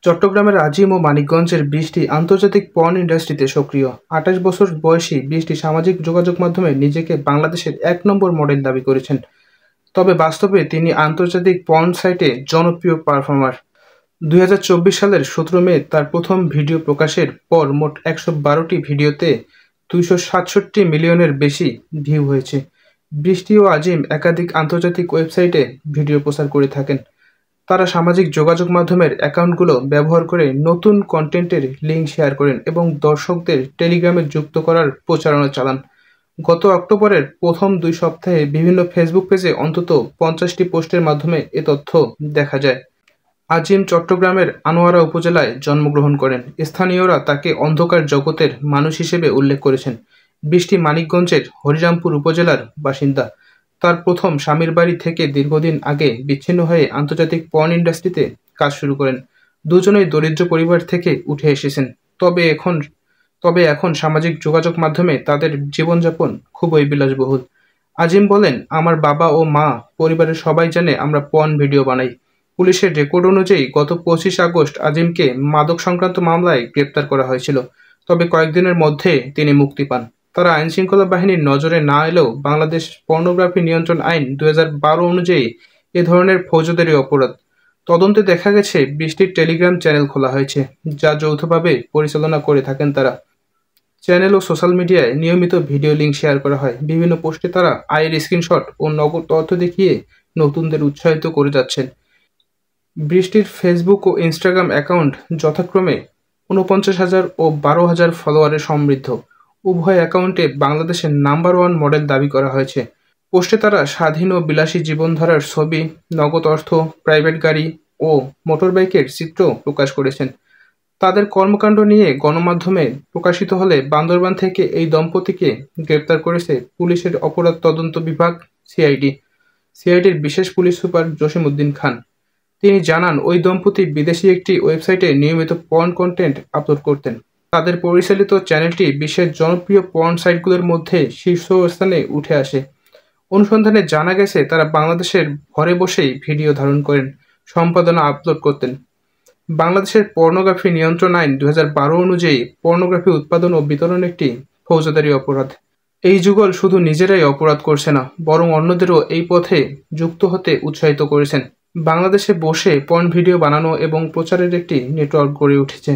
চট্টগ্রামের আজিম ও মানিকগঞ্জের বৃষ্টি আন্তর্জাতিক পর্ন ইন্ডাস্ট্রিতে সক্রিয়। ২৮ বছর বয়সী বৃষ্টি সামাজিক যোগাযোগ মাধ্যমে নিজেকে বাংলাদেশের ১ নম্বর মডেল দাবি করেছেন। তবে বাস্তবে তিনি আন্তর্জাতিক পর্ন সাইটে জনপ্রিয় পারফর্মার। ২০২৪ সালের ১৭ মে তার প্রথম ভিডিও প্রকাশের পর মোট ১১২টি ভিডিওতে ২৬৭ মিলিয়নের বেশি ভিউ হয়েছে। বৃষ্টি ও আজিম একাধিক আন্তর্জাতিক ওয়েবসাইটে ভিডিও প্রচার করে থাকেন। তারা সামাজিক যোগাযোগ মাধ্যমের অ্যাকাউন্টগুলো ব্যবহার করে নতুন কন্টেন্টের লিঙ্ক শেয়ার করেন এবং দর্শকদের টেলিগ্রামে যুক্ত করার প্রচারণা চালান। গত অক্টোবরের প্রথম ২ সপ্তাহে বিভিন্ন ফেসবুক পেজে অন্তত ৫০টি পোস্টের মাধ্যমে এ তথ্য দেখা যায়। আজিম চট্টগ্রামের আনোয়ারা উপজেলায় জন্মগ্রহণ করেন। স্থানীয়রা তাকে অন্ধকার জগতের মানুষ হিসেবে উল্লেখ করেছেন। বৃষ্টি মানিকগঞ্জের হরিরামপুর উপজেলার বাসিন্দা। তার প্রথম স্বামীর বাড়ি থেকে দীর্ঘদিন আগে বিচ্ছিন্ন হয়ে আন্তর্জাতিক পর্ন ইন্ডাস্ট্রিতে কাজ শুরু করেন। দুজনেই দরিদ্র পরিবার থেকে উঠে এসেছেন। তবে এখন সামাজিক যোগাযোগ মাধ্যমে তাদের জীবনযাপন খুবই বিলাসবহুল। আজিম বলেন, আমার বাবা ও মা, পরিবারের সবাই জানে আমরা পর্ন ভিডিও বানাই। পুলিশের রেকর্ড অনুযায়ী গত ২৫ আগস্ট আজিমকে মাদক সংক্রান্ত মামলায় গ্রেপ্তার করা হয়েছিল। তবে কয়েকদিনের মধ্যে তিনি মুক্তি পান। তারা আইনশৃঙ্খলা বাহিনীর নজরে না এলেও বাংলাদেশ পর্নোগ্রাফি নিয়ন্ত্রণ আইন ২০১২ অনুযায়ী এ ধরনের ফৌজদারি অপরাধ। তদন্তে দেখা গেছে বৃষ্টির টেলিগ্রাম চ্যানেল খোলা হয়েছে, যা যৌথভাবে পরিচালনা করে থাকেন তারা। চ্যানেল ও সোশ্যাল মিডিয়ায় নিয়মিত ভিডিও লিঙ্ক শেয়ার করা হয়। বিভিন্ন পোস্টে তারা আয়ের স্ক্রিনশট ও নগদ তথ্য দেখিয়ে নতুনদের উৎসাহিত করে যাচ্ছেন। বৃষ্টির ফেসবুক ও ইনস্টাগ্রাম অ্যাকাউন্ট যথাক্রমে ৪৯,০০০ ও ১২,০০০ ফলোয়ারে সমৃদ্ধ। উভয় অ্যাকাউন্টে বাংলাদেশের নাম্বার ১ মডেল দাবি করা হয়েছে। পোস্টে তারা স্বাধীন ও বিলাসী জীবনধারার ছবি, নগদ অর্থ, প্রাইভেট গাড়ি ও মোটরবাইকের চিত্র প্রকাশ করেছেন। তাদের কর্মকাণ্ড নিয়ে গণমাধ্যমে প্রকাশিত হলে বান্দরবান থেকে এই দম্পতিকে গ্রেপ্তার করেছে পুলিশের অপরাধ তদন্ত বিভাগ সিআইডির বিশেষ পুলিশ সুপার জসিম উদ্দিন খান। তিনি জানান, ওই দম্পতি বিদেশি একটি ওয়েবসাইটে নিয়মিত পর্ন কন্টেন্ট আপলোড করতেন। তাদের পরিচালিত চ্যানেলটি বিশ্বের জনপ্রিয় পর্ন সাইটগুলোর মধ্যে শীর্ষস্থানে উঠে আসে। অনুসন্ধানে জানা গেছে তারা বাংলাদেশের ঘরে বসেই ভিডিও ধারণ করেন, সম্পাদনা আপলোড করতেন। বাংলাদেশের পর্নোগ্রাফি নিয়ন্ত্রণ আইন ২০১২ অনুযায়ী পর্নোগ্রাফি উৎপাদন ও বিতরণ একটি ফৌজদারি অপরাধ। এই যুগল শুধু নিজেরাই অপরাধ করছে না, বরং অন্যদেরও এই পথে যুক্ত হতে উৎসাহিত করেছেন। বাংলাদেশে বসে পর্ন ভিডিও বানানো এবং প্রচারের একটি নেটওয়ার্ক গড়ে উঠেছে।